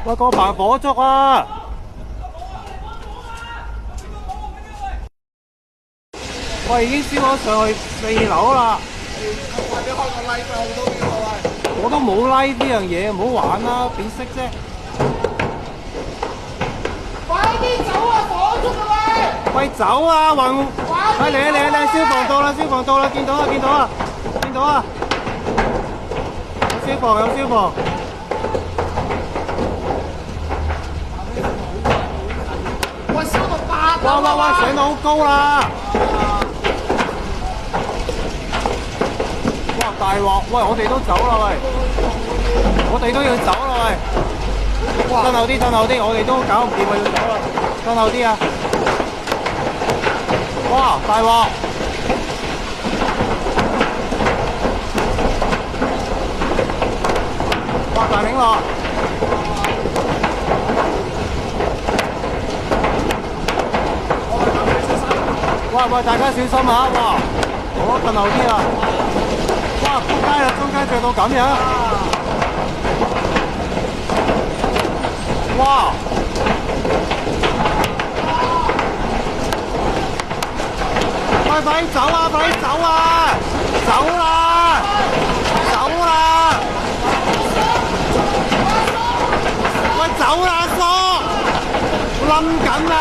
喂，個棚火燭啊！喂，已經燒咗上去4樓啦！或者開個 live 好多邊個喂？我都冇 like 呢樣嘢，唔好玩啦，點識啫？快啲走啊！火燭啊喂！喂，走啊！雲，喂嚟啊嚟啊嚟！消防到啦，消防到啦，見到啦見到啦，見到啊！有消防有消防！喂，燒到8樓哇！上到好高啦！哇！大鑊！喂，我哋都走啦喂！我哋都要走啦喂！褪後啲，褪後啲，我哋都搞唔掂啊，要走啦！褪後啲啊！哇！大鑊！哇！大領落！喂，大家小心下！哇！好，褪後啲啦！哇！撲街啦，中間着到咁樣！哇！喂，快啲走啊！快啲走啊！走啦！走啦！喂，走啦，阿叔！冧緊啊！